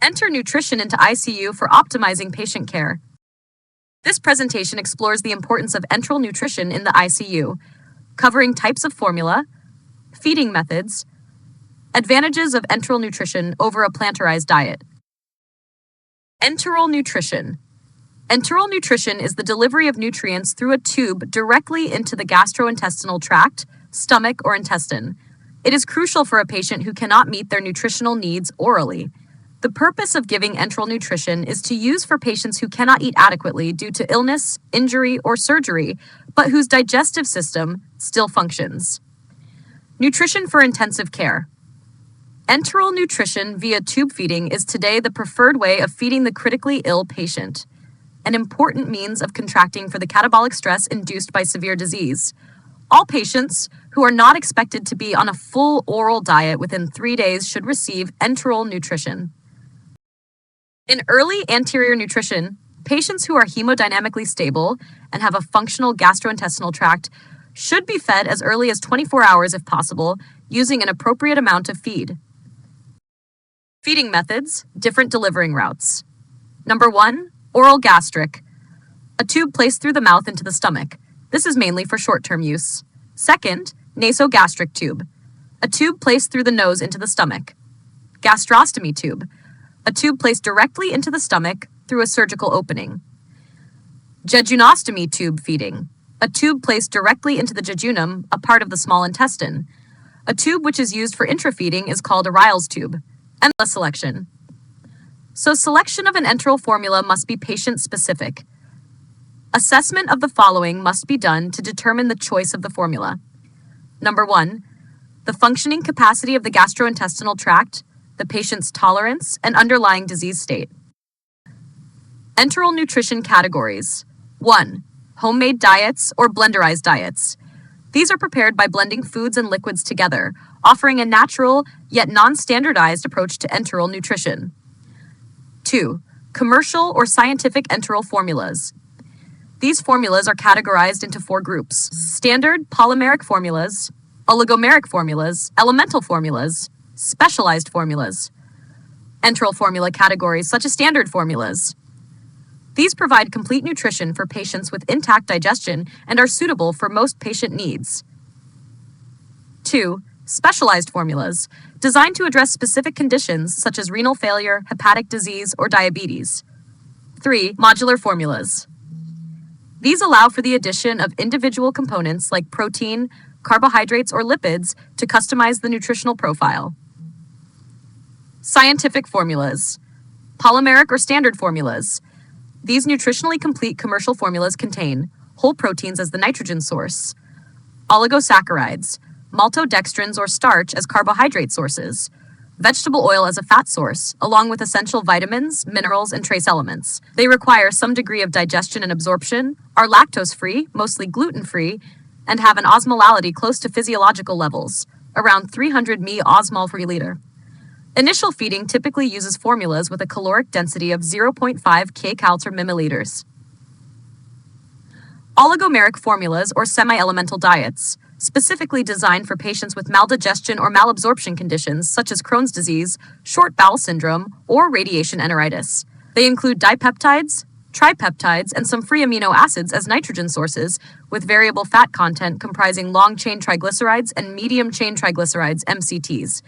Enter nutrition into ICU for optimizing patient care. This presentation explores the importance of enteral nutrition in the ICU, covering types of formula, feeding methods, advantages of enteral nutrition over a plantarized diet. Enteral nutrition. Enteral nutrition is the delivery of nutrients through a tube directly into the gastrointestinal tract, stomach, or intestine. It is crucial for a patient who cannot meet their nutritional needs orally. The purpose of giving enteral nutrition is to use for patients who cannot eat adequately due to illness, injury, or surgery, but whose digestive system still functions. Nutrition for intensive care. Enteral nutrition via tube feeding is today the preferred way of feeding the critically ill patient, an important means of contracting for the catabolic stress induced by severe disease. All patients who are not expected to be on a full oral diet within 3 days should receive enteral nutrition. In early anterior nutrition, patients who are hemodynamically stable and have a functional gastrointestinal tract should be fed as early as 24 hours if possible, using an appropriate amount of feed. Feeding methods, different delivering routes. Number 1, oral gastric, a tube placed through the mouth into the stomach. This is mainly for short-term use. Second, nasogastric tube, a tube placed through the nose into the stomach. Gastrostomy tube, a tube placed directly into the stomach through a surgical opening. Jejunostomy tube feeding, a tube placed directly into the jejunum, a part of the small intestine. A tube which is used for intrafeeding is called a Ryle's tube. And the selection. So selection of an enteral formula must be patient-specific. Assessment of the following must be done to determine the choice of the formula. Number 1, the functioning capacity of the gastrointestinal tract, the patient's tolerance, and underlying disease state. Enteral nutrition categories. 1, homemade diets or blenderized diets. These are prepared by blending foods and liquids together, offering a natural yet non-standardized approach to enteral nutrition. 2, commercial or scientific enteral formulas. These formulas are categorized into 4 groups: standard polymeric formulas, oligomeric formulas, elemental formulas, specialized formulas. Enteral formula categories such as standard formulas. These provide complete nutrition for patients with intact digestion and are suitable for most patient needs. 2, specialized formulas, designed to address specific conditions such as renal failure, hepatic disease, or diabetes. 3, modular formulas. These allow for the addition of individual components like protein, carbohydrates, or lipids to customize the nutritional profile. Scientific formulas, polymeric or standard formulas. These nutritionally complete commercial formulas contain whole proteins as the nitrogen source, oligosaccharides, maltodextrins or starch as carbohydrate sources, vegetable oil as a fat source, along with essential vitamins, minerals, and trace elements. They require some degree of digestion and absorption, are lactose-free, mostly gluten-free, and have an osmolality close to physiological levels, around 300 osmol per liter. Initial feeding typically uses formulas with a caloric density of 0.5 kcal per milliliters. Oligomeric formulas or semi-elemental diets, specifically designed for patients with maldigestion or malabsorption conditions such as Crohn's disease, short bowel syndrome, or radiation enteritis. They include dipeptides, tripeptides, and some free amino acids as nitrogen sources, with variable fat content comprising long-chain triglycerides and medium-chain triglycerides, MCTs.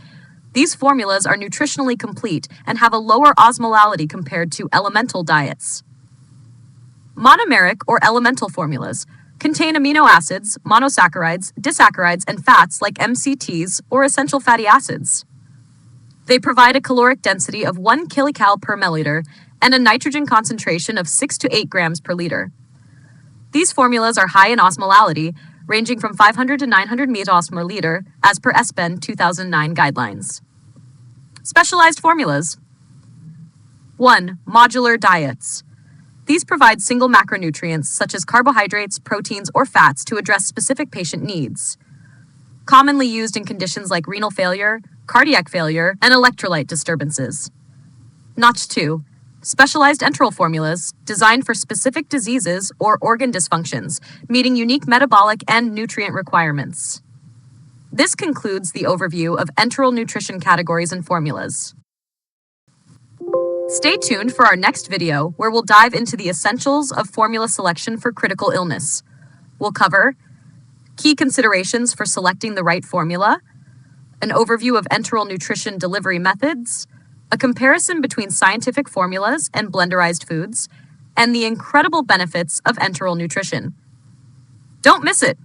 These formulas are nutritionally complete and have a lower osmolality compared to elemental diets. Monomeric or elemental formulas contain amino acids, monosaccharides, disaccharides, and fats like MCTs or essential fatty acids. They provide a caloric density of 1 kcal per milliliter and a nitrogen concentration of 6 to 8 grams per liter. These formulas are high in osmolality, ranging from 500 to 900 osmol per liter, as per SBEN 2009 guidelines. Specialized formulas. 1. Modular diets. These provide single macronutrients such as carbohydrates, proteins, or fats to address specific patient needs. Commonly used in conditions like renal failure, cardiac failure, and electrolyte disturbances. Notch 2. Specialized enteral formulas designed for specific diseases or organ dysfunctions, meeting unique metabolic and nutrient requirements. This concludes the overview of enteral nutrition categories and formulas. Stay tuned for our next video where we'll dive into the essentials of formula selection for critical illness. We'll cover key considerations for selecting the right formula, an overview of enteral nutrition delivery methods, a comparison between scientific formulas and blenderized foods, and the incredible benefits of enteral nutrition. Don't miss it!